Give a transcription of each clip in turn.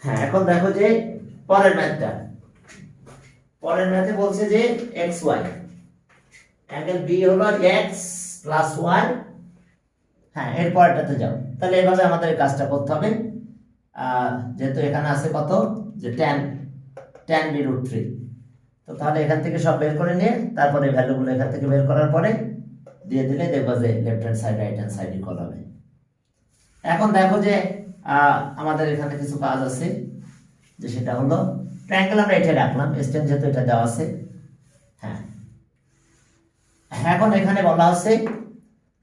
হ্যাঁ, এখন দেখো যে পরের ম্যাথে বলছে যে এক্স ওয়াই, অ্যাঙ্গেল বি হলো এক্স প্লাস ওয়াই। হ্যাঁ, এর পরেরটাতে যাও। তাহলে এভাবে আমাদের এই কাজটা করতে হবে। যেহেতু এখানে আছে কত, যে ট্যান বি রুট থ্রি। তো তাহলে এখান থেকে সব বের করে নিয়ে তারপরে ভ্যালুগুলো এখান থেকে বের করার পরে দিয়ে দিলে দেখবো যে left hand side right hand side equal হবে। এখন দেখো যে আমাদের এখানে কিছু কাজ আছে, যে সেটা হলো ট্রায়াঙ্গেল আমরা এটা রাখলাম, স্টেন যেহেতু এটা দেওয়া আছে। হ্যাঁ, এখন এখানে বলা আছে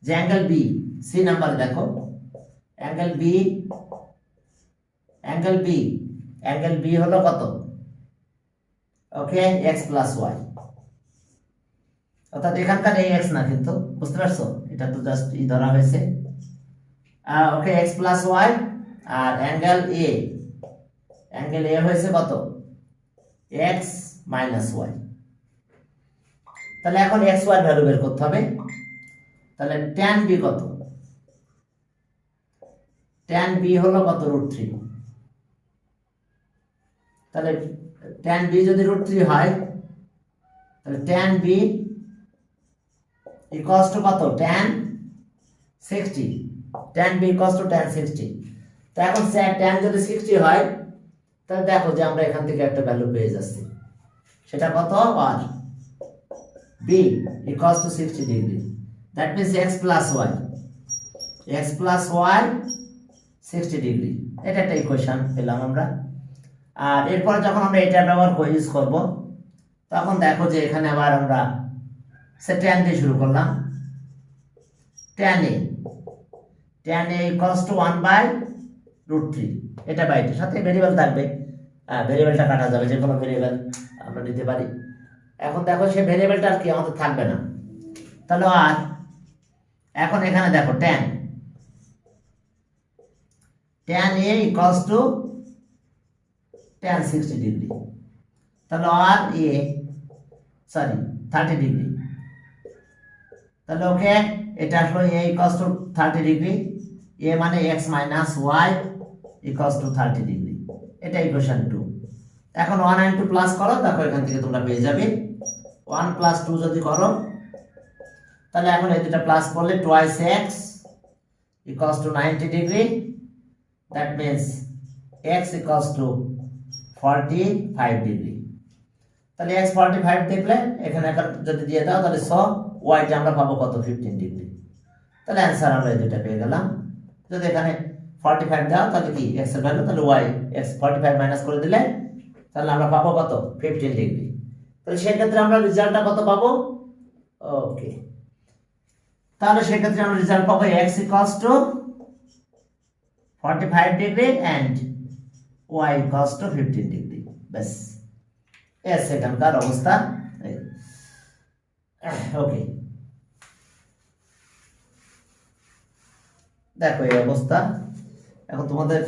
যে অ্যাঙ্গেল বি, সি নাম্বারে দেখো অ্যাঙ্গেল বি হলো কত, ওকে, এক্স প্লাস ওয়াই। অর্থাৎ এখানকার এই এক্স না, কিন্তু বুঝতে পারছো, এটা তো জাস্ট ধরা হয়েছে। Okay, x plus y. আর অ্যাঙ্গেল এ হয়েছে কত, এক্স মাইনাস ওয়াই। তাহলে এখন এক্স ওয়াই ভ্যালু বের করতে হবে। তাহলে ট্যান বি কত, ট্যান বি হলো কত, রুট থ্রি। তাহলে ট্যান বি যদি রুট থ্রি হয়, তাহলে ট্যান বি ইকুয়ালস টু কত, tan 60। Tan B equals to tan 60। তো এখন ট্যান যদি 60 হয়, তাহলে দেখো যে আমরা এখান থেকে একটা ভ্যালু পেয়ে যাচ্ছি, সেটা কত, আর B equals to 60 degree. That means x plus y 60 degree. এটা একটা ইকুয়েশন পেলাম আমরা। আর এরপর যখন আমরা এটা ব্যবহার ইউজ করব, তখন দেখো যে এখানে আবার আমরা ট্যান দিয়ে শুরু করলাম। Tan A equals two 1/√3। এটা বাইটের সাথে ভেরিয়েবল থাকবে, ভেরিয়েবলটা কাটা যাবে, যে কোনো ভেরিয়েবল আমরা নিতে পারি। এখন দেখো সেই ভেরিয়েবলটা আর কি আমাদের থাকবে না। তাহলে আর এখন এখানে দেখো tan A equals to tan 60 degree. তাহলে আর এ 30 ডিগ্রি। তাহলে ওকে, এটা আসলে A equals to 30 degree, A মানে X minus Y equals to 30 degree. এটা ইকুয়েশন 2। এখন 1 and 2 প্লাস করো, দেখো এখান থেকে তোমরা পেয়ে যাবে 1 + 2 যদি করো, তাহলে এখন এই দুটো প্লাস করলে twice x equals to 90 degree. That means x equals to 45 degree. তাহলে এক্স 45 দেখলে এখানে যদি দিয়ে দাও, তাহলে ওয়াইটা আমরা পাবো কত, 15 ডিগ্রি। তাহলে অ্যান্সার আমরা এই দুটো পেয়ে গেলাম। যদি এখানে 45 দাও, তাহলে কি এক্স এর ভ্যালু, তাহলে ওয়াই এক্স 45 মাইনাস করে দিলে তাহলে আমরা পাবো কত, 15 ডিগ্রি। তাহলে সেক্ষেত্রে আমরা রেজাল্টটা কত পাবো, ওকে, তাহলে সেক্ষেত্রে আমরা রেজাল্ট পাবো X equals to 45 degree and Y equals to 15 degree. ব্যাস, এর সেখানকার অবস্থা। ওকে, দেখো এই অবস্থা। এখন তোমাদের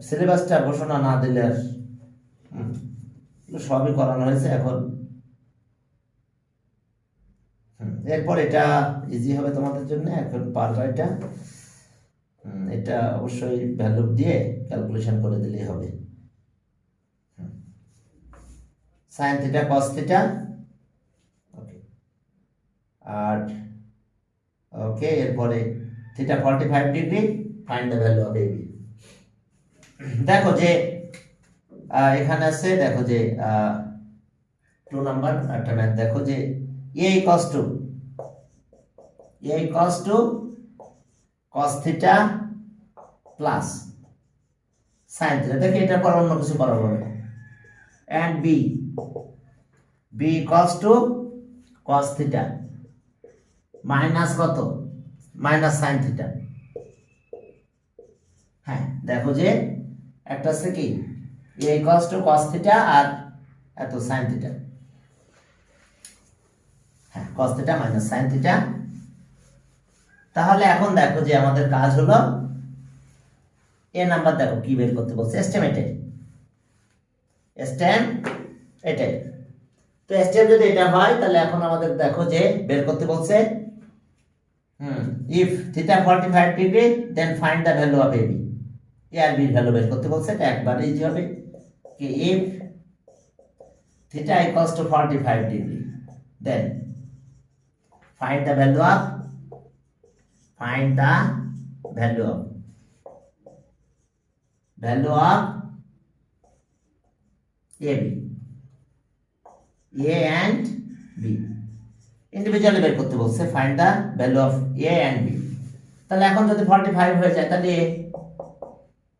সিলেবাসটা ঘোষণা না দিলে আর সবই করানো হয়েছে। এখন এরপর এটা ইজি হবে তোমাদের জন্য। এখন পারবা এটা অবশ্যই ভ্যালু দিয়ে ক্যালকুলেশন করে দিলেই হবে। Sine theta cos theta, okay, আর ওকে, এরপরে theta 45 degree, find the value of AB. দেখো যে এখানে আছে, দেখো যে 2 নাম্বার একটা ম্যাথ, দেখো যে A equals to cos theta plus sin theta. দেখো এটার পর অন্য কিছু করা হবে। and b equals to cos theta minus কত, মাইনাস sin থিটা। হ্যাঁ, দেখো যে একটা আছে কি, a equals to cos theta আর এত sin থিটা। হ্যাঁ, cos theta minus sin theta. তাহলে এখন দেখো যে আমাদের কাজ হলো এ নাম্বার, দেখো কি বের করতে বলছে, এস্টিমেটেড। তো এস্টিমেট যদি এটা হয়, তাহলে এখন আমাদের দেখো যে বের করতে বলছে if theta 45 degree then find the value of AB। এ আর বির ভ্যালু বের করতে বলছে, এটা একবারে ইজি হবে কি if theta equals to 45 degree then find the value of value of AB A and B individually বের করতে বলছে find the value of A and B। তাহলে এখন যদি 45 হয়ে যায় তাহলে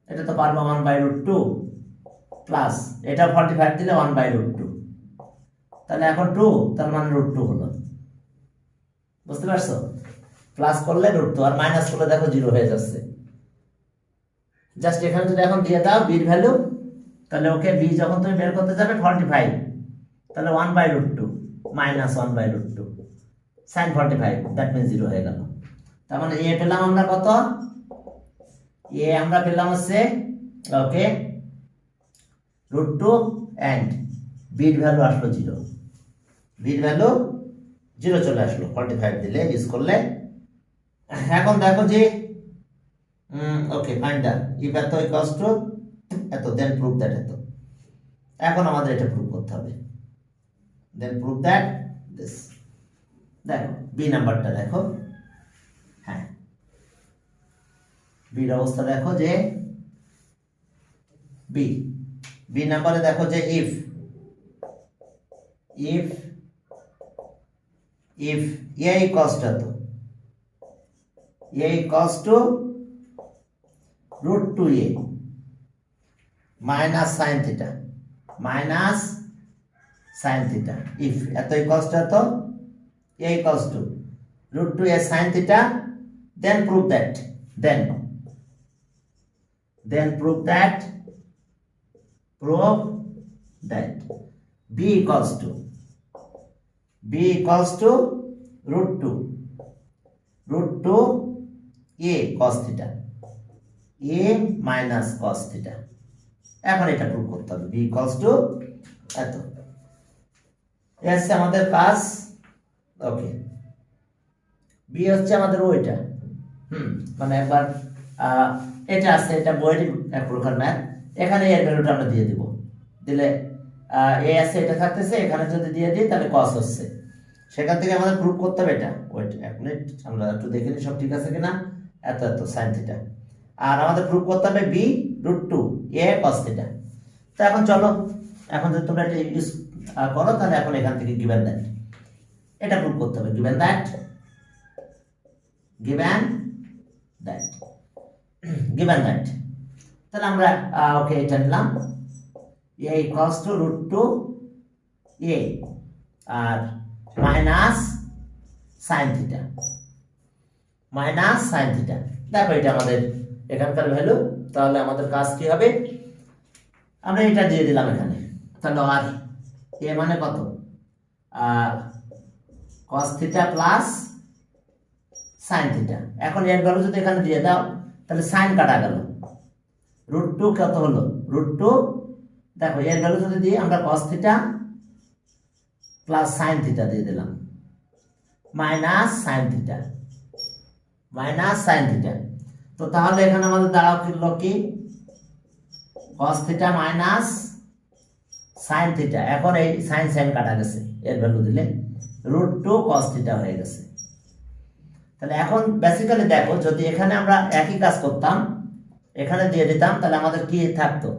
এটা তো পারবো 1/√2 প্লাস এটা 45 দিলে 1/√2, তাহলে এখন 2 তার মানে √2 হলো, বুঝতে পারছো? প্লাস করলে √2 আর মাইনাস করলে দেখো 0 হয়ে যাচ্ছে। জাস্ট এখানে যদি এখন দিয়ে দাও বির ভ্যালু, তাহলে ওকে বি যখন তুমি বের করতে যাবে 45, তাহলে 1/√2 মাইনাস 1/√2 sin 45, দ্যাট মিন্স 0 হয়ে গেল। তার মানে এ পেলাম আমরা কত? এ আমরা পেলাম হচ্ছে ওকে √2 এন্ড বির ভ্যালু আসলো 0, বির ভ্যালু 0 চলে আসলো 45 দিলে ইউজ করলে। এখন দেখো যে ওকে ফাইন্ড দ্য ইফ এত ইকুয়ালস টু এত দেন প্রুভ দ্যাট এত। এখন আমাদের এটা প্রুভ করতে হবে, দেন প্রুভ দ্যাট দিস। দেখো বি নাম্বারটা দেখো, হ্যাঁ বির অবস্থা দেখো যে বি নাম্বারে দেখো যে ইফ এ ইকুয়ালস টু এত, A equals to √2a minus sine theta if এত ইকুয়ালস টু এত a equals to √2a sin theta, then prove that b equals to √2a cos theta, a minus cos theta। এখন এটা prove করতে হবে b equals to এত। এসে আমাদের কাজ ওকে বি হচ্ছে আমাদের ওইটা মানে একবার এটা আছে, এটা বইয়ের এক প্রকার ম্যাথ। এখানে এর ভ্যালুটা আমরা দিয়ে দিব, দিলে এ আছে এটা থাকতেছে, এখানে যদি দিয়ে দিই তাহলে cos হচ্ছে, সেখান থেকে আমাদের প্রুভ করতে হবে এটা। ওয়েট এক মিনিট আমরা একটু দেখে নিই সব ঠিক আছে কিনা। এত sin থিটা, আর আমাদের প্রুভ করতে হবে b √2a cos থিটা। তো এখন চলো, এখন যদি তোমরা এটা ইউজ করো তাহলে এখন এখান থেকে গিভেন দ্যাট এটা প্রুভ করতে হবে, গিভেন দ্যাট তাহলে আমরা ওকে এটা নিলাম a equals to √2a আর মাইনাস sin থিটা দেখো এটা আমাদের এখানকার ভ্যালু। তাহলে আমাদের কাজ কি হবে, আমরা এটা দিয়ে দিলাম এখানে, তাহলে আর a মানে কত cos theta plus sin theta. এখন এর ভ্যালু যদি এখানে দিয়ে দাও তাহলে sin কাটা গেল, √2 কত হলো √2, দেখো এর ভ্যালু যদি দিই আমরা cos theta plus sin theta দিয়ে দিলাম মাইনাস sin থিটা। তো তাহলে এখানে আমাদের দাঁড়াও কি cos theta minus sin theta. এখন এই sin কাটা গেছে, এর ভ্যালু দিলে √2 cos থিটা হয়ে গেছে। তাহলে এখন বেসিক্যালি দেখো যদি এখানে আমরা একই কাজ করতাম, এখানে দিয়ে দিতাম, তাহলে আমাদের কি থাকতো,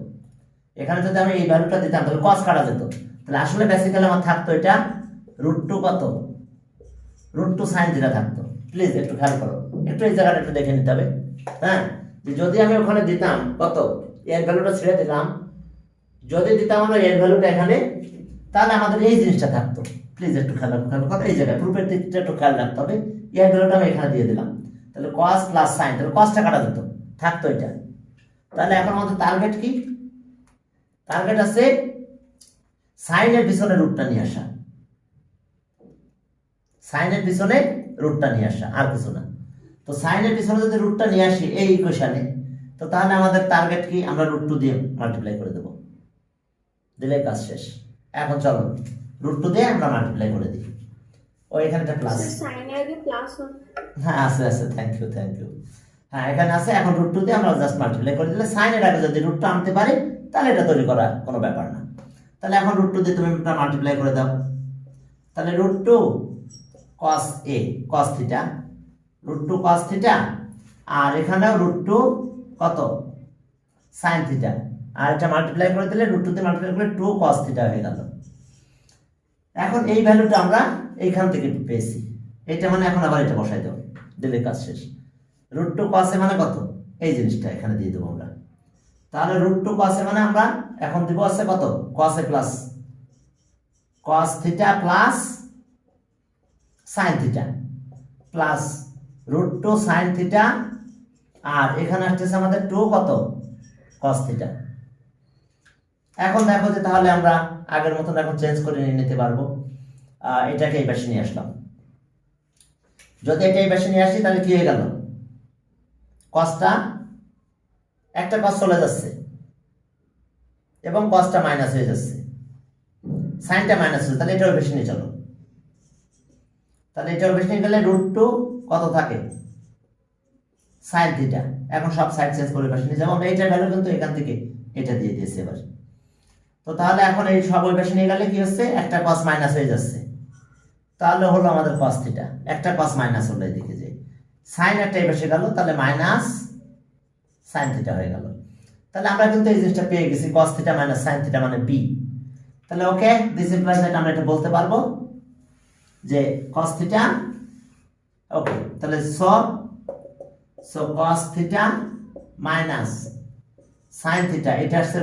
এখানে যদি আমি এই ভ্যালুটা দিতাম তাহলে cos কাটা যেত। তাহলে আসলে বেসিক্যালি আমার থাকতো এটা √2 কত √2 sin থিটা থাকতো। প্লিজ একটু খেয়াল করো, একটু এই জায়গাটা একটু দেখে নিতে হবে। হ্যাঁ, যদি আমি ওখানে দিতাম কত এর ভ্যালুটা ছেড়ে দিলাম, যদি দিতাম আমরা এর ভ্যালুটা এখানে, তাহলে আমাদের এই জিনিসটা থাকতো। প্লিজ একটু খেয়াল করো, এই জায়গায় প্রুফের দিকটা একটু খেয়াল রাখতে হবে। এর ভ্যালুটা আমি এখানে দিয়ে দিলাম, তাহলে cos প্লাস sin, তাহলে cosটা কাটা যেত, থাকতো এটা। তাহলে এখন আমাদের টার্গেট কি, টার্গেট আছে সাইনের পিছনে রুটটা নিয়ে আসা, আর কিছু না। তো সাইনের পিছনে যদি রুটটা নিয়ে আসি এই ইকুয়েশনে, তো তাহলে আমাদের টার্গেট কি, আমরা √2 দিয়ে মাল্টিপ্লাই করে দেব, দিলে কাজ শেষ। এখন চলো √2 দিয়ে আমরা মাল্টিপ্লাই করে দিই। ও এখানে একটা প্লাস, সাইনের আগে প্লাস হবে। হ্যাঁ আছে, থ্যাংক ইউ। হ্যাঁ এখানে আছে, এখন রুট টু দিয়ে আমরা জাস্ট মাল্টিপ্লাই করে দিলে সাইনের আগে যদি রুটটা আনতে পারি তাহলে এটা তৈরি করা কোনো ব্যাপার না। তাহলে এখন রুট টু দিয়ে তুমি মাল্টিপ্লাই করে দাও, তাহলে root two cos A cos theta, root two cos theta, আর এখানেও রুট টু কত সাইন থিটা, আর এটা মাল্টিপ্লাই করে দিলে রুট টু দিয়ে মাল্টিপ্লাই করে টু কস থিটা হয়ে গেল। এখন এই ভ্যালুটা আমরা এইখান থেকে পেয়েছি, এটা মানে এখন আবার এটা বসাই দেবো, দিলে কাজ শেষ। রুট টু কস এ মানে কত, এই জিনিসটা এখানে দিয়ে দেবো আমরা। তাহলে রুট টু কস এ মানে আমরা এখন দিব আছে কত, cos A plus cos theta plus sine theta plus root two sine theta, আর এখানে আসতেছে আমাদের টু কত কস থিটা। এখন দেখো যে তাহলে আমরা আগের মতন এখন চেঞ্জ করে নিতে পারবো, এটাকে এই পাশে নিয়ে আসলাম। যদি এটা এই পাশে নিয়ে আসি তাহলে কি হয়ে গেল, কসটা একটা কস চলে যাচ্ছে এবং কসটা মাইনাস হয়ে যাচ্ছে, সাইনটা মাইনাস হচ্ছে, তাহলে এটা ওই পাশে নিয়ে চলো। তাহলে এটা ওই পাশে নিয়ে গেলে রুট টু কত থাকে সাইন থিটা, এখন সব সাইড চেঞ্জ করে পাশে নিয়ে যাবো আমরা। এইটার ভ্যালু কিন্তু এখান থেকে এটা দিয়ে দিয়েছে এবার। তো তাহলে এখন এই সব ওই পাশে নিয়ে গেলে কি হচ্ছে, একটা কস মাইনাস হয়ে যাচ্ছে, তাহলে হলো আমাদের কস থিটা, একটা কস মাইনাস হলো এদিকে, যে সাইন একটা এই পাশে গেল, তাহলে মাইনাস সাইন থিটা হয়ে গেল। তাহলে আমরা কিন্তু এই জিনিসটা পেয়ে গেছি, cos theta minus sine theta মানে বি। তাহলে ওকে, দিস ইমপ্লাইজ দ্যাট আমরা এটা বলতে পারবো যে কস থিটা, ওকে, তাহলে so cos theta minus sine theta, এটা আসছে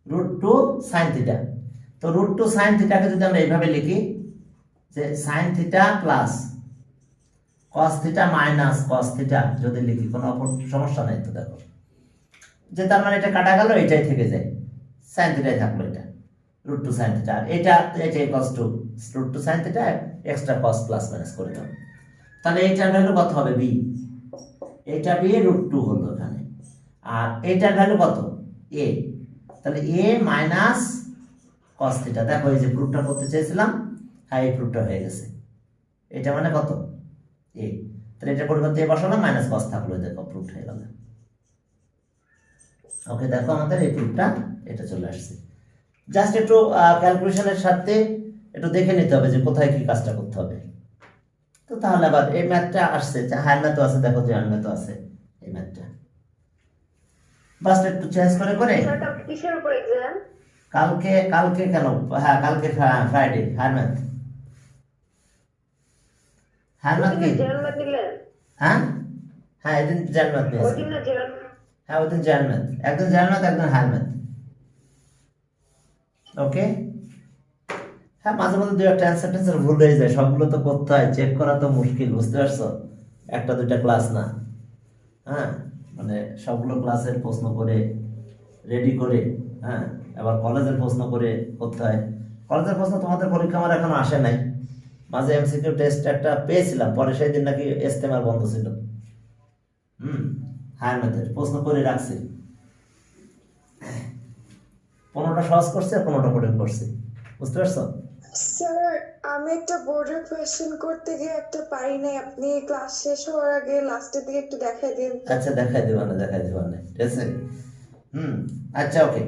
রুট টু সাইন থিটা। তো রুট টু সাইন থিটাকে যদি আমরা এইভাবে লিখি যে sign theta plus cos theta minus cos theta যদি লিখি, কোনো সমস্যা নেই। তো দেখো যে তার মানে এটা কাটা গেল, এটাই থেকে যায়, সাইন থিটাই থাকলো, এটা রুট টু সাইন থিটা, আর এটাই cos two root two sine theta extra cos plus minus করে দাও। তাহলে এইটার ভ্যালু কত হবে বি, এটা বি রুট টু হলো এখানে, আর এইটার ভ্যালু কত এ, তাহলে এ মাইনাস কস থিটা। দেখো এই যে প্রুফটা করতে চেয়েছিলাম, হ্যাঁ এই প্রুফটা হয়ে গেছে, এটা মানে কত এ, তাহলে এটা পরিবর্তে এ বসালাম, মাইনাস কস থাকলো, দেখো প্রুফ হয়ে গেল। ওকে, দেখো আমাদের এই প্রুফটা এটা চলে আসছে। জাস্ট একটু ক্যালকুলেশনের সাথে একটু দেখে নিতে হবে যে কোথায় কি কাজটা করতে হবে। তো তাহলে আবার এই ম্যাথটা আসছে, হায়ার ম্যাথও আছে, দেখো যে হায়ার ম্যাথও আছে এই ম্যাথটা, বাস একটু চেঞ্জ করে কিসের উপর এক্সাম? কালকে কেন, হ্যাঁ কালকে ফ্রাইডে হায়ার ম্যাথ কি জেনারেল ম্যাথ নিলেন? হ্যাঁ হ্যাঁ এদিন জেনারেল ম্যাথ নিয়েছি, ওইদিন না জেনারেল? হ্যাঁ ওইদিন জেনারেল ম্যাথ, একদিন জেনারেল ম্যাথ একদিন হায়ার ম্যাথ। ওকে, হ্যাঁ মাঝে মাঝে দুই একটা অ্যান্সার ট্যান্সার ভুল হয়ে যায়, সবগুলো তো করতে হয়, চেক করা তো মুশকিল, বুঝতে পারছো, একটা দুইটা ক্লাস না, হ্যাঁ মানে সবগুলো ক্লাসের প্রশ্ন করে রেডি করে, হ্যাঁ আবার কলেজের প্রশ্ন করে করতে হয়। কলেজের প্রশ্ন তোমাদের পরীক্ষা আমার এখনো আসে নাই, মাঝে এমসিকিউ টেস্ট একটা পেয়েছিলাম, পরে সেই দিন নাকি ইস্তেমার বন্ধ ছিল। হায়ার ম্যাথের প্রশ্ন করে রাখছি, 15টা সহজ করছে, 15টা কঠিন করছে, বুঝতে পারছো? স্যার আমি একটা বোর্ডের কোয়েশ্চেন করতে গিয়ে একটা পারি নাই, আপনি ক্লাস শেষ হওয়ার আগে লাস্টের দিকে একটু দেখাই দিন। আচ্ছা দেখাই দেবো না, ঠিক আছে। আচ্ছা ওকে,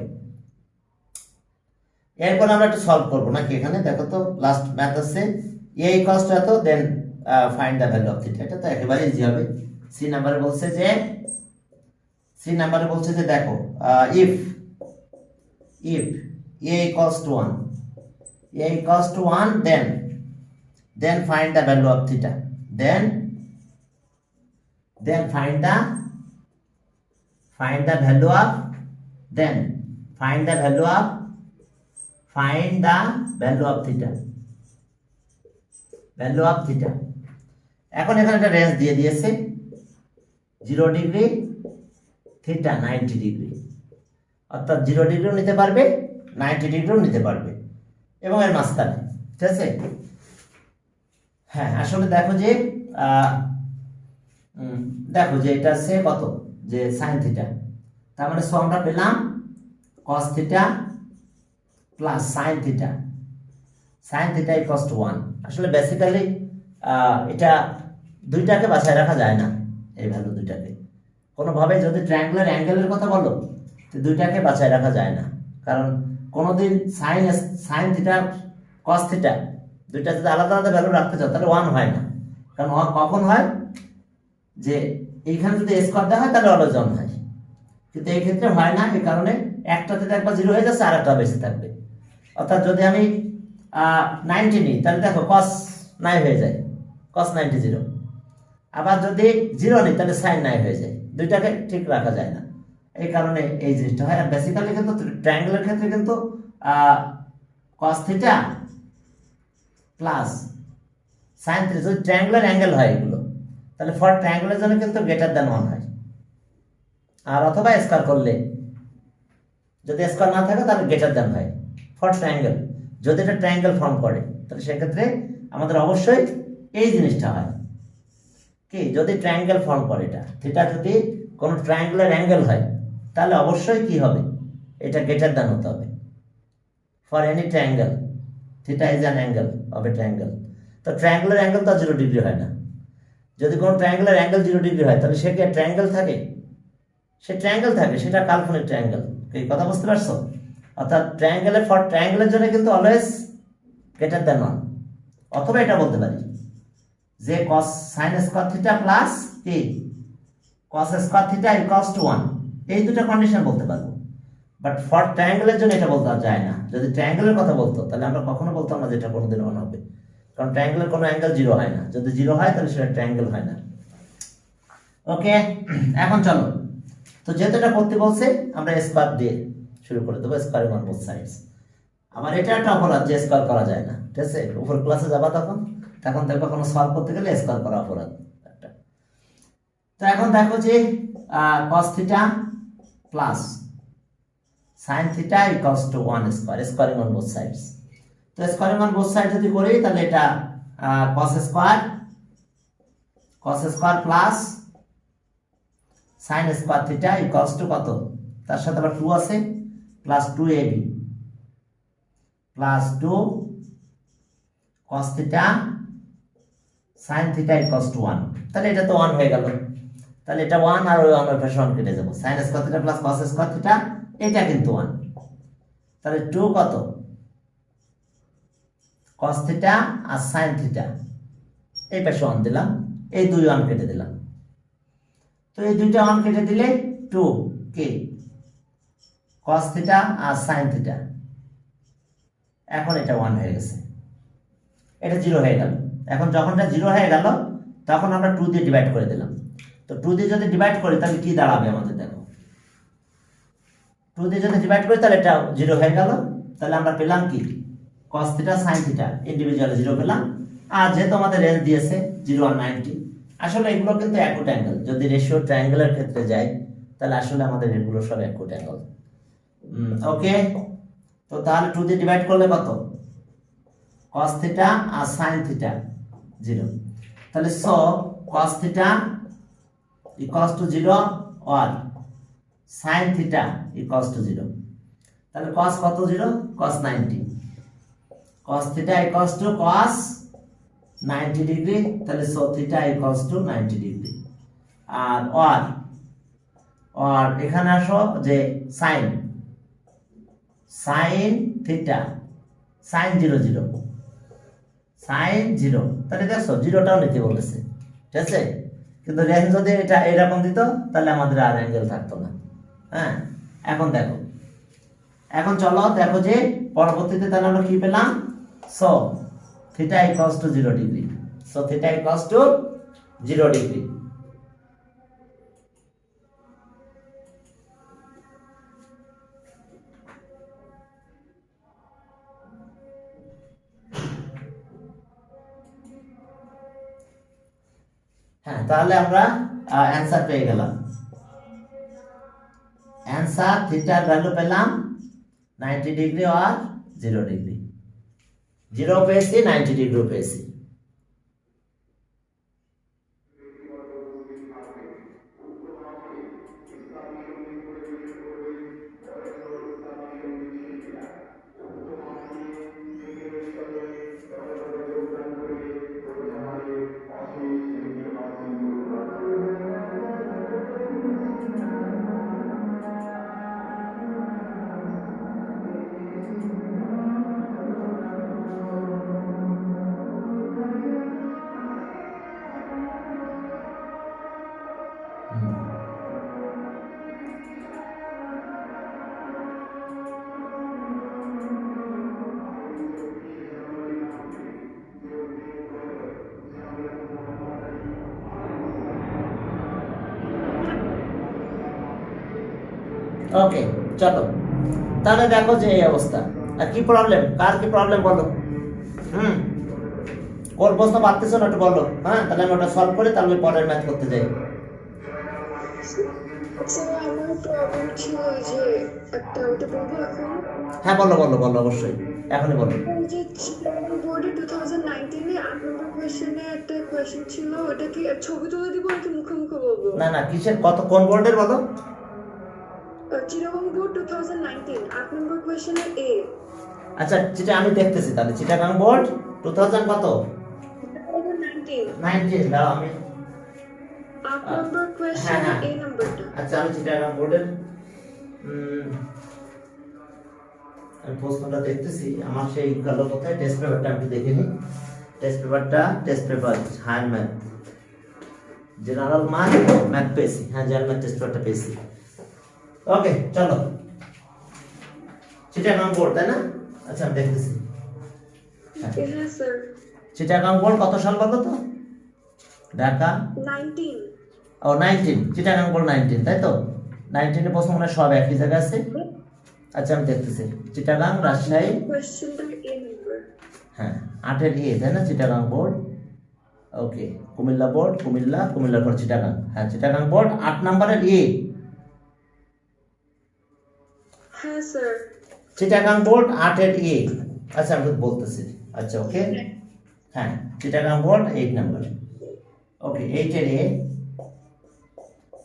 এরপর আমরা একটু সলভ করবো নাকি, এখানে দেখো তো লাস্ট ম্যাথ আছে এ ইকুয়ালস টু এত, then find the value of theta, এটা তো একেবারে ইজি হবে। সি নাম্বারে বলছে যে দেখো if a equals to 1 then find the value of theta, then find the value of theta, এখন এখানে একটা রেঞ্জ দিয়ে দিয়েছে 0 ডিগ্রি থিটা 90 ডিগ্রি, অর্থাৎ 0 ডিগ্রিও নিতে পারবে 90 ডিগ্রিও নিতে পারবে এবং এর মাঝখানে, ঠিক আছে। হ্যাঁ আসলে দেখো যে এটা আছে কত, যে সাইন থিটা, তার মানে আমরা পেলাম কস theta plus sine theta equals to 1। আসলে বেসিক্যালি এটা দুইটাকে বাছাই রাখা যায় না, এই ভ্যালু দুইটাকে। কোনোভাবে যদি ট্রায়াঙ্গুলার অ্যাঙ্গেলের কথা বলো তো দুইটাকে বাঁচায় রাখা যায় না, কারণ কোনোদিন সাইন থিটা কস থিটা দুইটা যদি আলাদা আলাদা ভ্যালু রাখতে চাও তাহলে 1 হয় না। কারণ কখন হয় যে এইখানে যদি স্কোয়ার দেওয়া হয় তাহলে অলওয়েজ 1 হয়, কিন্তু এই ক্ষেত্রে হয় না। এই কারণে একটাতে একবার 0 হয়ে যাচ্ছে আর একটা বেশি থাকবে। অর্থাৎ যদি আমি 90 নিই তাহলে দেখো cos 9 হয়ে যায়, cos 90 0। আবার যদি 0 নিই তাহলে sin 9 হয়ে যায়, দুইটাকে ঠিক রাখা যায় না। এই কারণে এই জিনিসটা হয়। আর বেসিক্যালি কিন্তু ট্রায়াঙ্গেলের ক্ষেত্রে কিন্তু cos theta plus sin theta যদি ট্রায়াঙ্গুলার অ্যাঙ্গেল হয় এগুলো, তাহলে ফর ট্রায়াঙ্গেলের জন্য কিন্তু গ্রেটার দ্যান 1 হয়। আর অথবা স্কয়ার করলে, যদি স্কয়ার না থাকে তাহলে গ্রেটার দ্যান হয় ফর ট্রায়াঙ্গেল। যদি এটা ট্রায়াঙ্গেল ফর্ম করে তাহলে সেক্ষেত্রে আমাদের অবশ্যই এই জিনিসটা হয় কি, যদি ট্রায়াঙ্গেল ফর্ম করে এটা থিটা যদি কোনো ট্রায়াঙ্গুলার অ্যাঙ্গেল হয় তাহলে অবশ্যই কি হবে, এটা গ্রেটার দ্যান হতে হবে for any triangle. Theta is an angle of a triangle. তো ট্রায়াঙ্গুলার অ্যাঙ্গেল তো 0 ডিগ্রি হয় না। যদি কোনো ট্রায়াঙ্গুলার অ্যাঙ্গেল 0 ডিগ্রি হয় তাহলে সে কি ট্রায়াঙ্গেল থাকে? সে ট্রায়াঙ্গেল থাকে, সেটা কাল্পনিক ট্রায়াঙ্গেল। এই কথা বুঝতে পারছো? অর্থাৎ ট্রায়াঙ্গেলের ফর ট্রায়াঙ্গেলের জন্য কিন্তু অলওয়েজ গ্রেটার দ্যান 1। অথবা এটা বলতে পারি যে cos sin square theta plus কি cos square theta equals to 1, এই দুটো কন্ডিশন বলতে পারবো। বাট ফর ট্রায়াঙ্গেলের জন্য এটা বলতে যায় না। যদি ট্রায়াঙ্গেলের কথা বলতো তাহলে আমরা কখনো বলতাম না যে এটা কোনোদিন 1 হবে, কারণ ট্রায়াঙ্গেলের কোনো অ্যাঙ্গেল 0 হয় না। যদি 0 হয় তাহলে সেটা ট্রায়াঙ্গেল হয় না। ওকে, এখন চলো, তো যেহেতু এটা করতে বলছে আমরা স্কয়ার দিয়ে শুরু করে দেবো, স্কয়ারিং অন বোথ সাইডস। আবার এটা একটা অপরাধ যে স্কয়ার করা যায় না, ঠিক আছে? উপর ক্লাসে যাবা তখন দেখবে কোনো সলভ করতে গেলে স্কয়ার করা অপরাধ একটা। তো এখন দেখো যে cos theta plus sin theta equals to 1 square, squaring on both sides. তো স্কয়ারিং অন বোথ সাইড যদি করি তাহলে এটা cos square plus sin square theta equals to কত, তার সাথে আবার 2 আছে, plus 2ab plus 2 cos theta sin theta equals to 1। তাহলে এটা তো 1 হয়ে গেল। তাহলে এটা 1 আর ওই 1 এর পাশে 1 কেটে যাব। sin square theta plus cos square theta, এটা কিন্তু 1। তাহলে 2 কত cos থিটা আর sin থিটা, এই পাশে 1 দিলাম, এই দুই 1 কেটে দিলাম। তো এই দুইটা 1 কেটে দিলে 2 কে cos থিটা আর sin থিটা, এখন এটা 1 হয়ে গেছে, এটা 0 হয়ে গেল। এখন যখন এটা 0 হয়ে গেল তখন আমরা 2 দিয়ে ডিভাইড করে দিলাম। তো 2 দিয়ে যদি ডিভাইড করি তাহলে কি দাঁড়াবে আমাদের, দেখো 2 দিয়ে যদি ডিভাইড করি তাহলে এটা 0 হয়ে গেল। তাহলে আমরা পেলাম কি cos theta sin theta individually 0 পেলাম। আর যেহেতু আমাদের রেঞ্জ দিয়েছে 0 আর 90, আসলে এগুলো কিন্তু অ্যাকুট অ্যাঙ্গেল। যদি রেশিও ট্রায়াঙ্গেলের ক্ষেত্রে যাই তাহলে আসলে আমাদের এগুলো সব অ্যাকুট অ্যাঙ্গেল। ওকে, তো তাহলে 2 দিয়ে ডিভাইড করলে কত, cos থিটা আর sin থিটা 0। তাহলে so cos theta equals to 0 আর sin থিটা ইকুয়ালস টু 0। তাহলে cos কত 0, cos 90, cos theta equals to cos 90 degree. তাহলে so theta equals to 90 degree. আর এখানে আসো যে sin থিটা sin 0 0 sin 0, তাহলে দেখছো 0টাও নিতে বলেছে, ঠিক আছে? কিন্তু রেঞ্জ যদি এটা এরকম দিত তাহলে আমাদের আর অ্যাঙ্গেল থাকতো না। হ্যাঁ, এখন দেখো, এখন চলো দেখো যে পরবর্তীতে তাহলে আমরা কি পেলাম, so theta equals to 0 degree. So theta equals to 0 degree. হ্যাঁ, তাহলে আমরা অ্যান্সার পেয়ে গেলাম। অ্যান্সার থিটার ভ্যালু পেলাম 90 ডিগ্রি আর 0 ডিগ্রি। 0 পেয়েছি, 90 ডিগ্রি পেয়েছি। ওকে চলো, তাহলে দেখো যে এই অবস্থা। আর কি প্রবলেম, কার কি প্রবলেম বলো? কোন প্রশ্ন পারতেছো না একটু বলো, হ্যাঁ তাহলে আমি ওটা সলভ করি, তাহলে পরের ম্যাথ করতে যাই। স্যার আমার প্রবলেম ছিল ওই যে একটা, ওটা বলবো এখন? হ্যাঁ বলো বলো বলো, অবশ্যই এখনই বলো। ওই যে বোর্ডে 2019 এ 8 নম্বর কোয়েশ্চেনে একটা কোয়েশ্চেন ছিল, ওটা কি ছবি তুলে দিব নাকি মুখে মুখে বলবো? না না, কিসের কত, কোন বোর্ডের বলো? চিটাগং বোর্ড 2019 8 নম্বর কোয়েশ্চেনে এ। আচ্ছা যেটা আমি দেখতেছি, তাহলে চিটাগাং বোর্ড 2000 কত? 2019 19 দাও আমি। 8 নম্বর কোয়েশ্চেন হ্যাঁ। এ নাম্বারটা। আচ্ছা আমি চিটাগাং বোর্ডের আমি প্রশ্নটা দেখতেছি, আমার সেই গেল কোথায়, টেস্ট পেপারটা আমি দেখে নিই। Test paper higher math, general math পেয়েছি, হ্যাঁ জেনারেল ম্যাথ টেস্ট পেপারটা পেয়েছি। ওকে চলো, চিটাগাং বোর্ড তাই না? আচ্ছা আমি দেখতেছি। হ্যাঁ স্যার। চিটাগাং বোর্ড কত সাল বলো তো? ঢাকা 19। ও 19, চিটাগাং বোর্ড 19 তাই তো? 19 প্রশ্ন মানে সব একই জায়গায় আছে। আচ্ছা আমি দেখতেছি, চিটাগাং রাজশাহী, কোয়েশ্চেনটা এ নাম্বার। হ্যাঁ 8-এর এ তাই না, চিটাগাং বোর্ড। ওকে কুমিল্লা বোর্ড, কুমিল্লার পর চিটাগাং, হ্যাঁ চিটাগাং বোর্ড 8 নম্বরের এ। হ্যাঁ স্যার। চিটাগাং বোর্ড 8-এর এ। আচ্ছা আমি বলতেছি, আচ্ছা ওকে, হ্যাঁ চিটাগাং বোর্ড 8 নম্বর। ওকে 8-এর এ,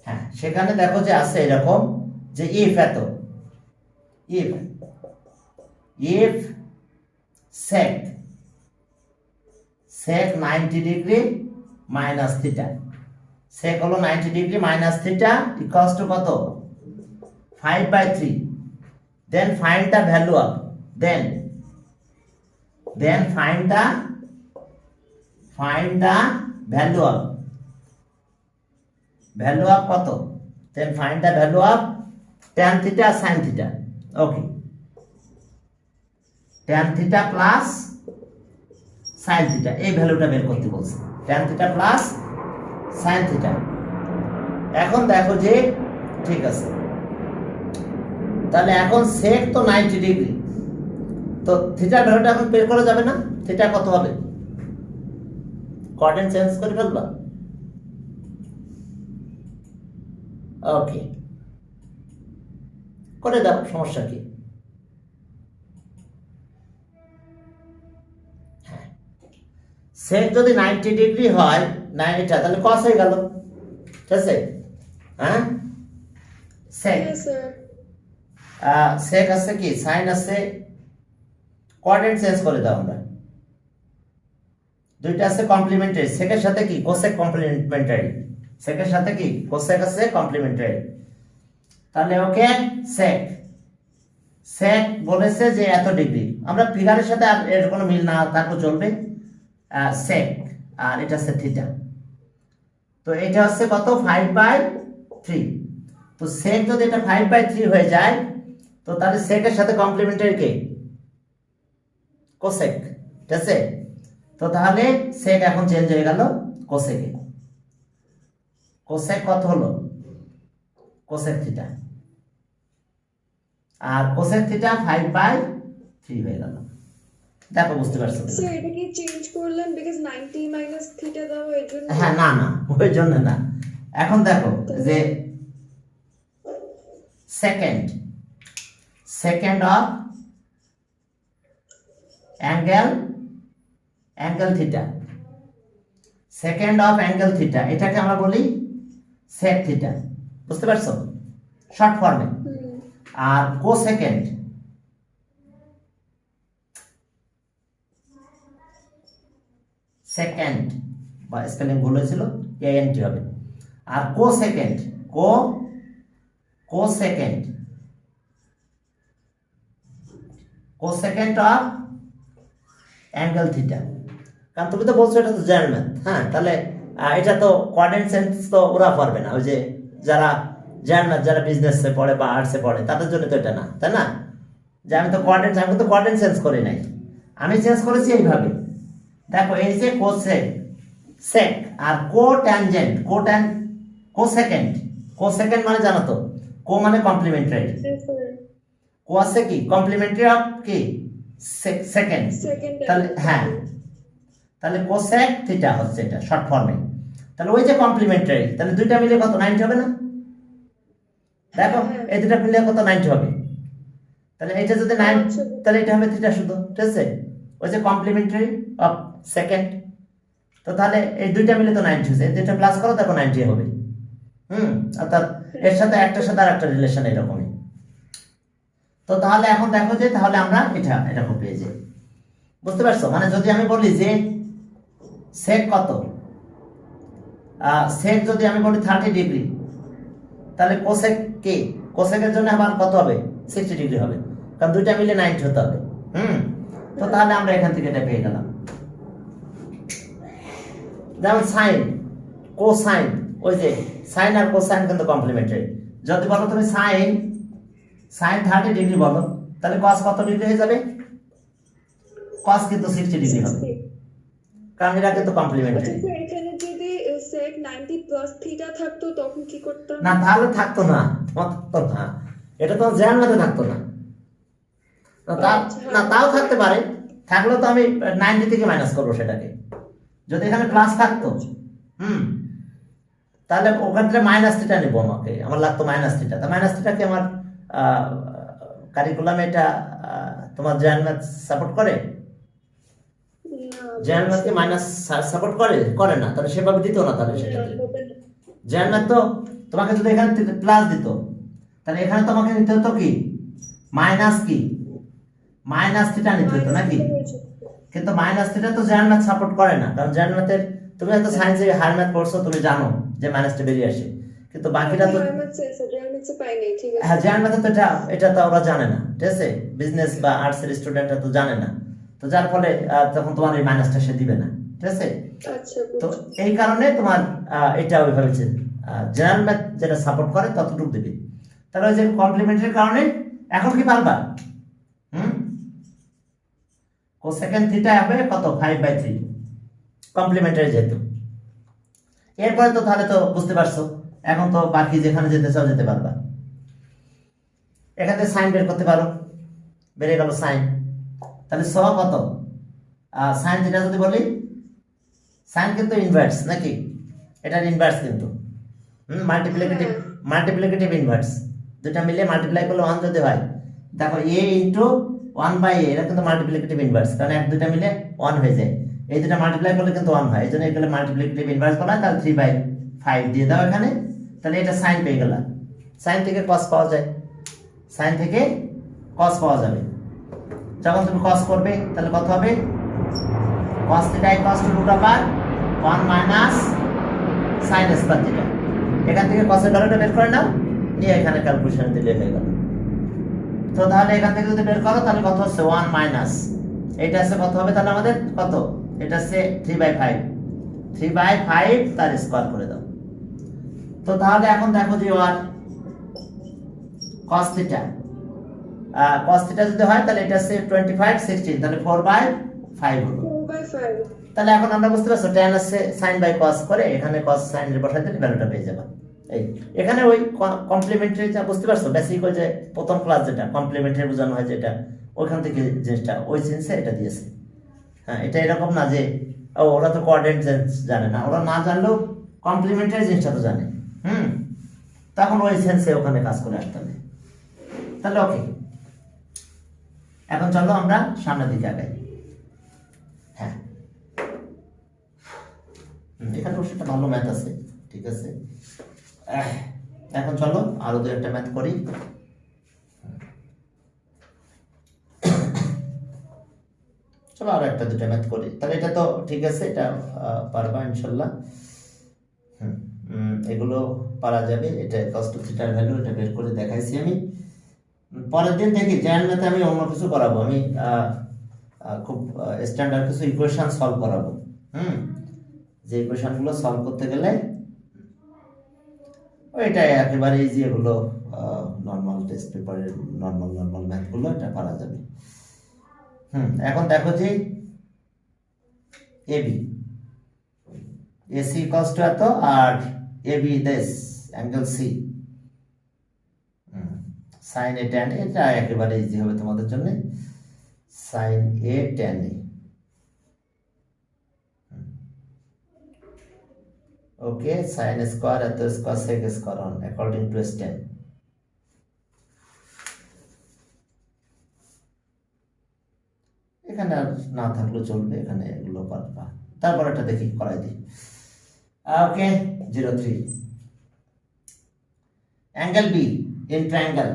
হ্যাঁ সেখানে দেখো যে আছে এরকম যে ইফ এত, if sec 90 degree minus theta, sec হলো 90 degree minus theta equals to কত? 5/3। Then find the value of, then find the value of কত? Then find the value of tan theta sin theta. Okay tan theta plus sin theta, এই ভ্যালুটা বের করতে বলছে, tan theta plus sin theta. এখন দেখো যে ঠিক আছে, তাহলে এখন sec তো 90 ডিগ্রি, তো থিটার ভ্যালুটা এখন বের করা যাবে না? থিটা কত হবে? কোঅর্ডিনেট চেঞ্জ করে ফেলবা। ওকে করে দাও, সমস্যা কি? সেক যদি 90 ডিগ্রি হয়, না এটা তাহলে কস হয়ে গেল, ঠিক আছে? হ্যাঁ সেক, হ্যাঁ স্যার। সেক আছে কি সাইন আছে, কোঅর্ডিনেট চেঞ্জ করে দাও আমরা। দুইটা আছে কমপ্লিমেন্টারি, সেকের সাথে কি কোসেক কমপ্লিমেন্টারি, সেকের সাথে কি কোসেক আছে কমপ্লিমেন্টারি। তাহলে ওকে সেক বলেছে যে এত ডিগ্রি, আমরা ফিগারের সাথে আর এর কোনো মিল না থাকলে চলবে, সেক আর এটা হচ্ছে থিটা। তো এটা হচ্ছে কত? 5/3। তো সেক যদি এটা 5/3 হয়ে যায়, তো তাহলে সেকের সাথে কমপ্লিমেন্টারি কে? কোসেক, ঠিক আছে? তো তাহলে সেক এখন চেঞ্জ হয়ে গেল কোসেকে। কোসেক কত হলো? কোসেক থিটা, আর কোসেক থিটা 5/3 হয়ে গেল। দেখো বুঝতে পারছো? স্যার এটা কি চেঞ্জ করলেন বিকজ 90 মাইনাস থিটা দাও এর জন্য? হ্যাঁ না না ওই জন্য না। এখন দেখো যে second of angle theta, second of angle theta, এটাকে আমরা বলি সেক থিটা, বুঝতে পারছো শর্ট ফর্মে। আর কোসেকেন্ড, সেকেন্ড বা স্পেলিং ভুল হয়েছিল, এএনটি হবে। আর কোসেকেন্ড অফ অ্যাঙ্গেল থিটা, কারণ তুমি তো বলছো এটা তো জার্মান, হ্যাঁ তাহলে এটা তো কোঅর্ডিনেট সেন্স তো ওরা পারবে না, ওই যে যারা জার্মান, যারা বিজনেসে পড়ে বা আর্টসে পড়ে তাদের জন্য তো এটা না, তাই না? যে আমি তো কোঅর্ডিনেট চেঞ্জ করি নাই, আমি চেঞ্জ করেছি এইভাবে। দেখো এই যে সেক আর কোসেকেন্ড মানে জানো তো কো মানে কমপ্লিমেন্টারি, কো আছে কি কমপ্লিমেন্টারি অফ কি সেকেন্ড, সেকেন্ড তাহলে হ্যাঁ, তাহলে কোসেক থিটা হচ্ছে এটা শর্ট ফর্মে। তাহলে ওই যে কমপ্লিমেন্টারি, তাহলে দুইটা মিলে কত 90 হবে না? দেখো এই দুটা মিলে কত 90 হবে। তাহলে এটা যদি 9, তাহলে এটা হবে থিটা শুধু, ঠিক আছে? ওই যে কমপ্লিমেন্টারি অফ সেকেন্ড, তো তাহলে এই দুইটা মিলে তো 90 হচ্ছে, এই দুইটা প্লাস করো দেখো 90 হবে। অর্থাৎ এর সাথে একটার সাথে আরেকটা রিলেশন এরকমই। তো তাহলে এখন দেখো যে তাহলে আমরা এটা এরকম পেয়ে যাই, বুঝতে পারছো? মানে যদি আমি বলি যে সেক কত, সেক যদি আমি বলি 30 ডিগ্রি, তাহলে কোসেক কে, কোসেকের জন্য আবার কত হবে 60 ডিগ্রি হবে, কারণ দুইটা মিলে 90 হতে হবে। তো তাহলে আমরা এখান থেকে এটা পেয়ে গেলাম। যেমন সাইন, কোসাইন, ওই যে সাইন আর কোসাইন কিন্তু কমপ্লিমেন্টারি। যদি বলো তুমি সাইন 30 ডিগ্রি বলো, তাহলে কস কত ডিগ্রি হয়ে যাবে? কস কিন্তু 60 ডিগ্রি হবে, কারণ এরা কিন্তু কমপ্লিমেন্টারি। আচ্ছা স্যার, এখানে যদি sec 90 প্লাস থিটা থাকতো তখন কি করতাম? না তাহলে থাকতো না, থাকতো না, এটা তো জেনারেল ম্যাথে থাকতো না। না তাও থাকতে পারে, থাকলেও তো আমি 90 থেকে মাইনাস করবো সেটাকে। যদি এখানে প্লাস থাকতো তাহলে ওখান থেকে মাইনাস থিটা নিবো, আমার লাগতো মাইনাস থিটা। তা মাইনাস থিটা কি আমার কারিকুলামে এটা তোমার জেনারেল ম্যাথ সাপোর্ট করে? জেনারেল ম্যাথ কি মাইনাস সাপোর্ট করে না, তাহলে সেভাবে দিত না। তাহলে সেক্ষেত্রে জেনারেল ম্যাথ তো তোমাকে যদি এখানে প্লাস দিত, তাহলে এখানে তোমাকে নিতে হতো কি মাইনাস কি মাইনাস থিটা নিতে হতো নাকি? কিন্তু মাইনাস থিটা তো জেনারেল ম্যাথ সাপোর্ট করে না, কারণ জেনারেল ম্যাথের তুমি হয়তো সায়েন্সে হায়ার ম্যাথ পড়ছো, তুমি জানো যে মাইনাসটা বেরিয়ে আসে, কিন্তু বাকিটা তো হ্যাঁ জেনারেল ম্যাথে তো এটা তো ওরা জানে না, ঠিক আছে? বিজনেস বা আর্টসের স্টুডেন্টরা তো জানে না, তো যার ফলে তখন তোমার এই মাইনাসটা সে দিবে না, ঠিক আছে? তো এই কারণে তোমার এটা ওইভাবে জেনারেল ম্যাথ যেটা সাপোর্ট করে ততটুকু দিবে। তাহলে ওই যে কমপ্লিমেন্টারির কারণে এখন কি পারবা কোসেকেন্ড থিটা হবে কত 5/3 কমপ্লিমেন্টারি যেহেতু। এরপরে তো তাহলে তো বুঝতে পারছো, এখন তো বাকি যেখানে যেতে চাও যেতে পারবা। এখানে সাইন বের করতে পারো, বেড়ে গেল সাইন, তাহলে স কত সাইন থিটা যদি বলি, সাইন কিন্তু ইনভার্স নাকি, এটার ইনভার্স কিন্তু মাল্টিপ্লিকেটিভ ইনভার্স, দুটা মিলে মাল্টিপ্লাই করলে 1 যদি হয়, দেখো a ইনটু 1/a, এটা কিন্তু মাল্টিপ্লিকেটিভ ইনভার্স, কারণ এক দুটা মিলে 1 হয়ে যায়, এই দুটা মাল্টিপ্লাই করলে কিন্তু 1 হয়, এইজন্য এগুলো মাল্টিপ্লিকেটিভ ইনভার্স বলা হয়। তাহলে 3/5 দিয়ে দাও এখানে, তাহলে এটা সাইন পেয়ে গেল। সাইন থেকে cos পাওয়া যায়, সাইন থেকে cos পাওয়া যাবে। যখন তুমি cos করবে তাহলে কত হবে cos θ = √1 মাইনাস sin স্কয়ার θ। এখান থেকে cos এর ভ্যালুটা বের করে নাও, নিয়ে এখানে ক্যালকুলেশন দিলে হয়ে গেল। তো তাহলে এখান থেকে যদি বের করো তাহলে কত হচ্ছে 1 মাইনাস এটা আছে কত হবে, তাহলে আমাদের কত, এটা আছে 3/5 তার স্কয়ার করে দাও। তো তাহলে এখন দেখো যে আর cos θ যদি হয় তাহলে এটা আছে 25 16, তাহলে 4/5 হলো। তাহলে এখন আমরা বুঝতে পারছো tan আছে sin বাই cos করে, এখানে cos sin এর বসাই দিলে ভ্যালুটা পেয়ে যাবে। এই এখানে ওই কমপ্লিমেন্টারি যা বুঝতে পারছো, বেসিক ওই যে প্রথম ক্লাস যেটা কমপ্লিমেন্টারি বোঝানো হয় যেটা, ওইখান থেকে জিনিসটা ওই সেন্সে এটা দিয়েছে। হ্যাঁ, এটা এরকম না যে ওরা তো কোঅর্ডিনেট জানে না, ওরা না জানলেও কমপ্লিমেন্টারি জিনিসটা তো জানে। তখন ওই সেন্সে ওখানে কাজ করে আসতে হবে। তাহলে ওকে, এখন চলো আমরা সামনের দিকে আগাই। হ্যাঁ, এখানে অবশ্য একটা ভালো ম্যাথ আছে, ঠিক আছে? এখন চলো আরো দু একটা ম্যাথ করি। চলো আরো একটা দুটা ম্যাথ করি, তাহলে এটা তো ঠিক আছে, এটা পারবা ইনশাল্লাহ। এগুলো পারা যাবে। এটা cos θ এর ভ্যালু এটা বের করে দেখাইছি আমি। পরের দিন দেখি জেনারেল ম্যাথে আমি অন্য কিছু করাবো, আমি খুব স্ট্যান্ডার্ড কিছু ইকুয়েশন সলভ করাবো। যে ইকুয়েশন গুলো সলভ করতে গেলে ওইটা একেবারে ইজি, এগুলো নর্মাল টেস্ট পেপারের নর্মাল ম্যাথ গুলো এটা পারা যাবে। এখন দেখো যে এবি এসি কস্ট এত আর AB this angle C, sine A tan, এটা একেবারে ইজি হবে তোমাদের জন্য। Sine A tan A, okay, sine square এত square sec square on according to tan. এখানে আর না থাকলেও চলবে, এখানে এগুলো পারবা। তারপর এটা দেখি করাই দিই। ওকে, 0 3 angle be in triangle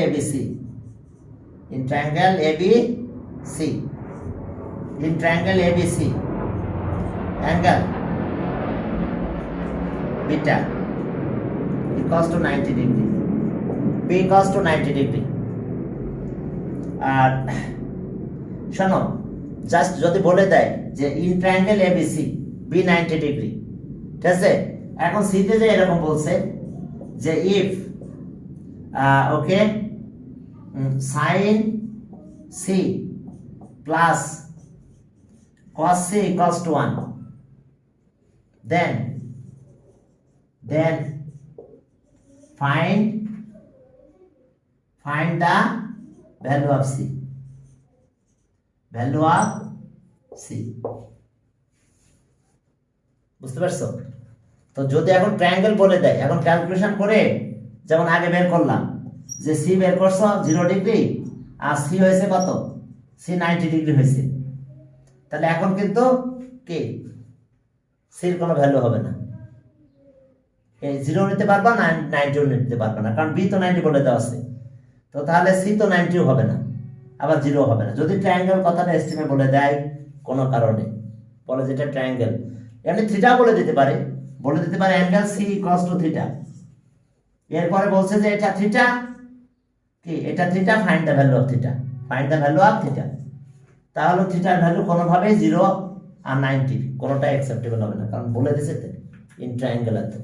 ABC, in triangle ABC, in triangle ABC, angle beta equals to 90 degree, B equals to 90 degree। আর শোনো, জাস্ট যদি বলে দেয় যে in triangle ABC B 90 degree, ঠিক আছে? এখন সিতে যে এরকম বলছে যে if okay sine C plus cos c equals to 1, then find the value of c, বুঝতে পারছো? তো যদি এখন ট্রায়াঙ্গেল বলে দেয়, এখন ক্যালকুলেশন করে যেমন আগে বের করলাম যে সি বের করছো 0 ডিগ্রি আর সি হয়েছে কত, সি 90 ডিগ্রি হয়েছে, তাহলে এখন কিন্তু কি সির কোনো ভ্যালু হবে না, এই 0 নিতে পারবা না, 90 নিতে পারবা না, কারণ বি তো 90 বলে দেওয়া আছে। তো তাহলে সি তো 90 হবে না, আবার 0 হবে না। যদি ট্রায়াঙ্গেল কথাটা এস্টিমেট বলে দেয় কোনো কারণে, বলে যেটা ট্রায়াঙ্গেল, এমনি থিটা বলে দিতে পারে angle C equals to theta. এরপরে বলছে যে এটা থিটা, কি এটা theta, find the value of theta, তাহলে থিটার ভ্যালু কোনোভাবেই 0 আর 90 কোনোটাই অ্যাকসেপ্টেবল হবে না, কারণ বলে দিছে তো ইন ট্রায়াঙ্গেল আছে,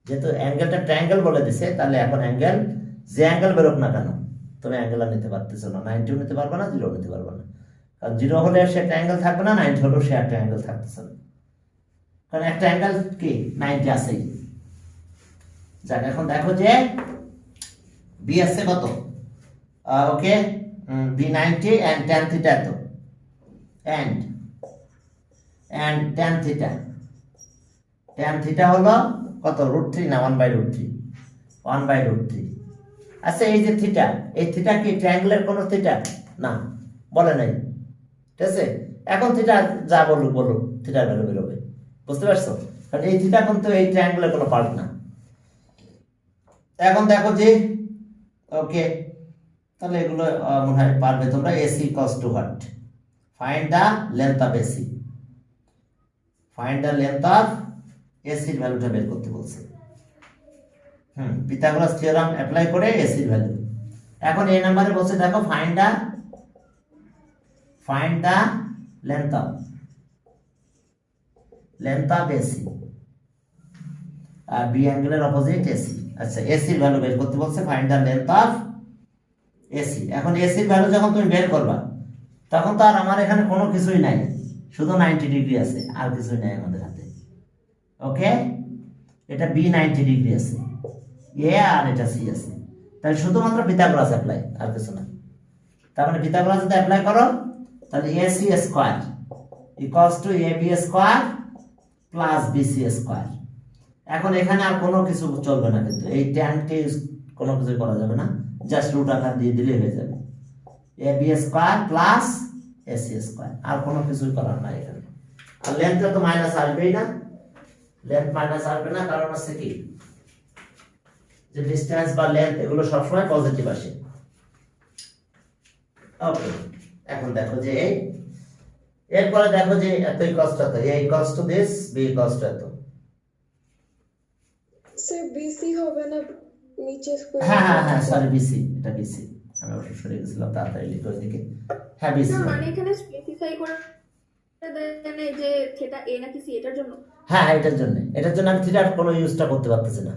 যেহেতু অ্যাঙ্গেলটা ট্রায়াঙ্গেল বলে দিছে, তাহলে এখন অ্যাঙ্গেল যে অ্যাঙ্গেল বেরোক না কেন তুমি অ্যাঙ্গেল আর নিতে পারতেছো না, 90 নিতে পারবে না, 0 নিতে পারবে না, কারণ 0 হলে সে ট্রায়াঙ্গেল থাকবে না, 90 হলেও সে একটা অ্যাঙ্গেল থাকতেছে না, কারণ একটা অ্যাঙ্গেল কি 90 আছেই। যাক, এখন দেখো যে বি আছে কত, ওকে, বি 90 and tan theta এত, and tan theta হলো কত, √3 না 1/√3, 1/√3। আচ্ছা, এই যে থিটা, এই থিটা কি ট্রায়াঙ্গেলের কোন থিটা না, বলে নাই, ঠিক আছে? এখন থিটা যা বলুক থিটার ভ্যালু বেরোবে, বুঝতে পারছো? কারণ এই থিটা কিন্তু এই ট্রায়াঙ্গেলের কোনো পার্ট না। এখন দেখো যে ওকে, তাহলে এগুলো মনে হয় পারবে তোমরা। AC equals to what? Find the length of AC, AC এর ভ্যালুটা বের করতে বলছে। পিথাগোরাস থিওরাম অ্যাপ্লাই করে AC এর ভ্যালু। এখন এই নম্বরে বলছে দেখো find the length of AC, আর বি অ্যাঙ্গেলের অপোজিট AC। আচ্ছা, AC এর ভ্যালু বের করতে বলছে, find the length of AC। এখন AC এর ভ্যালু যখন তুমি বের করবা, তখন তো আর আমার এখানে কোনো কিছুই নাই, শুধু 90 ডিগ্রি আছে, আর কিছুই নাই আমাদের হাতে। ওকে, এটা B 90 ডিগ্রি আছে, এ আর এটা সি আছে, তাহলে শুধুমাত্র পিথাগোরাস অ্যাপ্লাই, আর কিছু না। তার মানে পিথাগোরাস যদি অ্যাপ্লাই করো, তাহলে AC square equals to AB square plus BC square. এখন এখানে আর কোনো কিছু চলবে না, কিন্তু এই tan কে কোনো কিছু করা যাবে না, জাস্ট রুট আকার দিয়ে দিলে হয়ে যাবে, AB square plus AC square, আর কোনো কিছুই করার নাই এখানে। আর লেন্থটা তো মাইনাস আসবেই না, কারণ হচ্ছে কি যে ডিসটেন্স বা লেন্থ এগুলো সবসময় পজিটিভ আসে। ওকে, এখন দেখো যে এরপরে দেখো যে এত ইকুয়ালস টু এত, A equals to this, B equals to এত। স্যার BC হবে না নিচে স্কয়ার? হ্যাঁ সরি, BC, এটা BC, আমি অবশ্য সরে গেছিলাম, তাড়াতাড়ি লিখো এদিকে। হ্যাঁ BC, মানে এখানে স্পেসিফাই করে দেন যে থিটা A নাকি C, এটার জন্য? হ্যাঁ এটার জন্য আমি থিটার কোনো ইউজটা করতে পারতেছি না,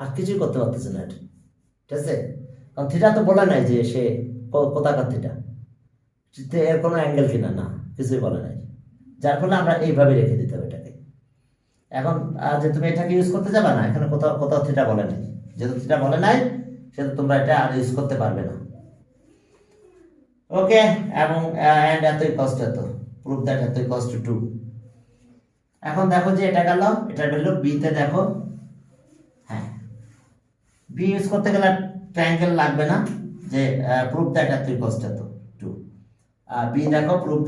আর কিছুই করতে পারতেছি না এটা, ঠিক আছে? কারণ থিটা তো বলে নাই যে সে কোথাকার থিটা, এর কোনো অ্যাঙ্গেল কিনা, না কিছুই বলে নাই, যার ফলে আমরা এইভাবে রেখে দিতে হবে এটাকে। এখন যে তুমি এটাকে ইউজ করতে যাবে না, এখানে কোথাও থিটা বলে নাই, যেহেতু থিটা বলে নাই সেহেতু তোমরা এটা আর ইউজ করতে পারবে না। ওকে, এবং এন্ড এত ইকুয়ালস টু এত, প্রুফ দ্যাট এত ইকুয়ালস টু 2। এখন দেখো যে এটা গেল, এটা ভ্যালু বি তে দেখো, হ্যাঁ বি ইউজ করতে গেলে ট্রায়াঙ্গেল লাগবে না, যে প্রুফ দ্যাট এত ইকুয়ালস টু এত 2। আর বি দেখো prove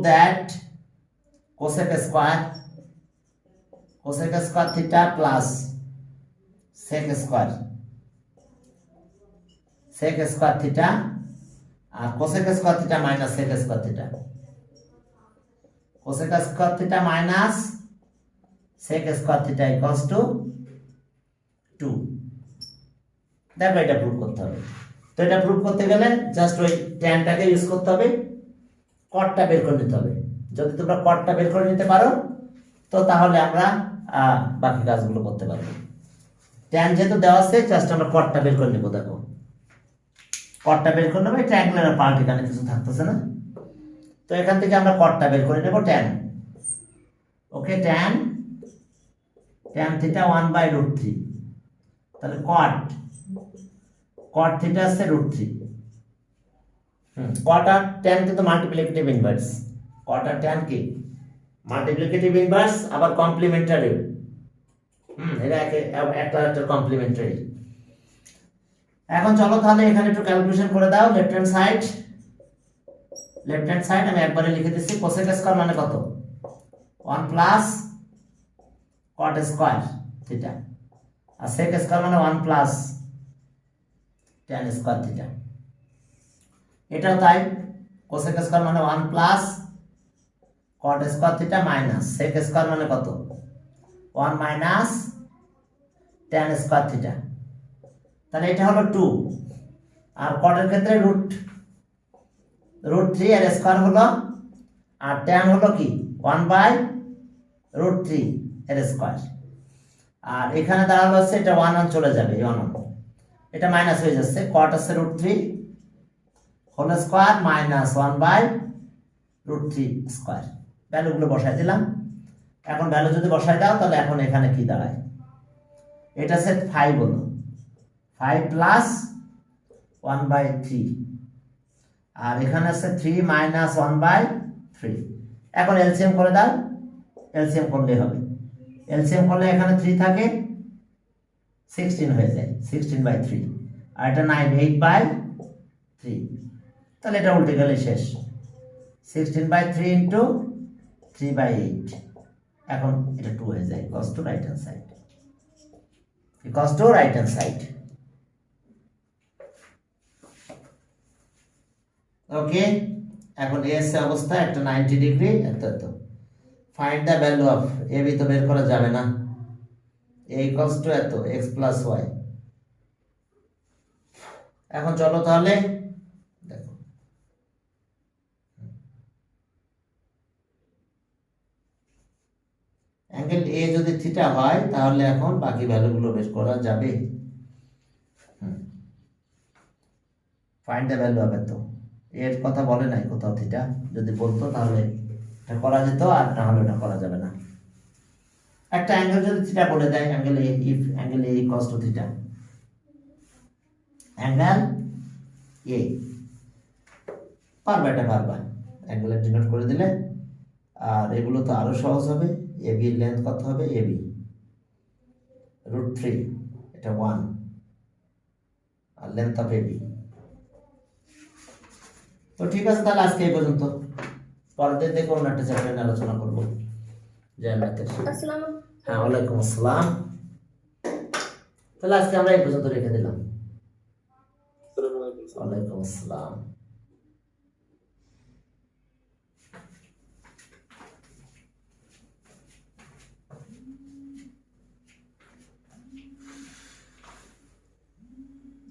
that cosec square theta plus sec square theta, আর cosec square theta minus sec square theta, cosec square theta minus sec square theta equals to 2। দেখো এটা প্রুফ করতে হবে। তো এটা প্রুফ করতে গেলে জাস্ট ওই ট্যানটাকে ইউজ করতে হবে, কটটা বের করে নিতে হবে। যদি তোমরা কটটা বের করে নিতে পারো তো তাহলে আমরা বাকি কাজগুলো করতে পারবো। ট্যান যেহেতু দেওয়া আছে, জাস্ট আমরা কটটা বের করে নেবো। দেখো কটটা বের করে নেবো, ট্রায়াঙ্গুলার পার্ট এখানে কিছু থাকতেছে না, তো এখান থেকে আমরা কটটা বের করে নেবো, ট্যান। ওকে, ট্যান থিটা 1/√3, তাহলে কট থিটা আছে √3। কট আর ট্যান কিন্তু মাল্টিপ্লিকেটিভ ইনভার্স, কট আর ট্যান কি মাল্টিপ্লিকেটিভ ইনভার্স, আবার কমপ্লিমেন্টারি। এটা একটা কমপ্লিমেন্টারি। এখন চলো তাহলে এখানে একটু ক্যালকুলেশন করে দাও। লেফট হ্যান্ড সাইড আমি একবারে লিখে দিচ্ছি। cosec স্কয়ার মানে কত? 1 প্লাস cot স্কয়ার থিটা, আর sec স্কয়ার মানে 1 প্লাস tan স্কয়ার থিটা। এটাও তাই, cosec স্কয়ার মানে 1 plus cot square theta minus sec square মানে কত? 1 মাইনাস tan স্কয়ার থিটা। তাহলে এটা হলো 2, আর cot এর ক্ষেত্রে √3 এর স্কয়ার হলো, আর tan হলো কি 1/√3 এর স্কয়ার। আর এখানে দাঁড়ালো হচ্ছে এটা 1 চলে যাবে, এই 1 এটা মাইনাস হয়ে যাচ্ছে। cot আছে √3 হোল স্কয়ার মাইনাস 1/√3 স্কয়ার। ভ্যালুগুলো বসাই দিলাম। এখন ভ্যালু যদি বসাই দাও তাহলে এখন এখানে কি দাঁড়ায়? এটা সেট 5 হলো, 5 প্লাস 1/3, আর এখানে আছে 3 মাইনাস 1/3। এখন এলসিএম করে দাও, এলসিএম করলে হবে। এলসিএম করলে এখানে 3 থাকে, 16 হয়ে যায়, 16/3, আর এটা 9, 8/3। তাহলে এটা উল্টে গেলে শেষ, 16/3 ইন্টু 3/8। এখন এটা 2 হয়ে যায়, equals to right hand side. Okay, এখন এস অবস্থা একটা 90 ডিগ্রি, এত find the value of A B. তো বের করা যাবে না, এ ইকুয়ালস টু এত x প্লাস ওয়াই। এখন চলো তাহলে দেখো, অ্যাঙ্গেল এ যদি থিটা হয় তাহলে এখন বাকি ভ্যালুগুলো বের করা যাবে। ফাইন্ড দ্য ভ্যালু অফ এত, এর কথা বলে নাই কোথাও থিটা, যদি বলতো তাহলে এটা করা যেত, আর না হলে এটা করা যাবে না। একটা অ্যাঙ্গেল যদি থিটা বলে দেয়, angle A, if angle A equals to theta, angle এ পারবা, এটা পারবা, অ্যাঙ্গেল ডিনোট করে দিলে। আর এগুলো তো আরো সহজ হবে। এ বি লেন্থ কত হবে? এ বি √3, এটা 1, আর লেন্থ অফ এ বি। তো ঠিক আছে, তাহলে আজকে এই পর্যন্ত। পরের দিন থেকে অন্য একটা চ্যাপ্টার নিয়ে আলোচনা করবো। হ্যাঁ, ওয়ালাইকুম আসসালাম। তাহলে আজকে আমরা এই পর্যন্ত রেখে দিলাম। ওয়ালাইকুম আসসালাম।